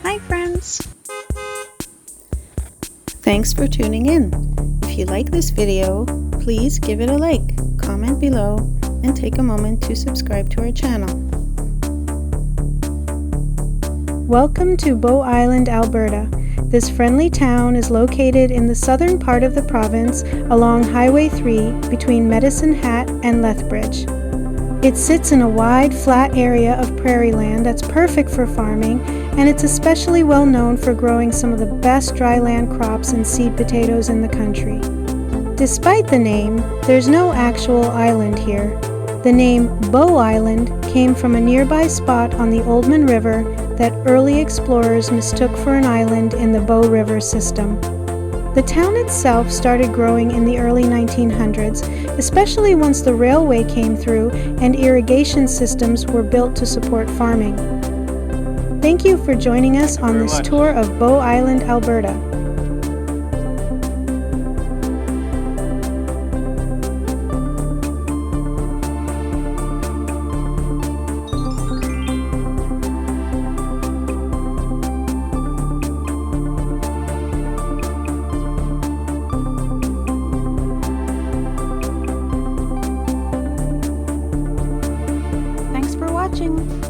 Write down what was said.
Hi friends! Thanks for tuning in. If you like this video, please give it a like, comment below, and take a moment to subscribe to our channel. Welcome to Bow Island, Alberta. This friendly town is located in the southern part of the province along Highway 3 between Medicine Hat and Lethbridge. It sits in a wide, flat area of prairie land that's perfect for farming, and it's especially well known for growing some of the best dryland crops and seed potatoes in the country. Despite the name, there's no actual island here. The name Bow Island came from a nearby spot on the Oldman River that early explorers mistook for an island in the Bow River system. The town itself started growing in the early 1900s, especially once the railway came through and irrigation systems were built to support farming. Thank you for joining us on this tour of Bow Island, Alberta. Thanks for watching.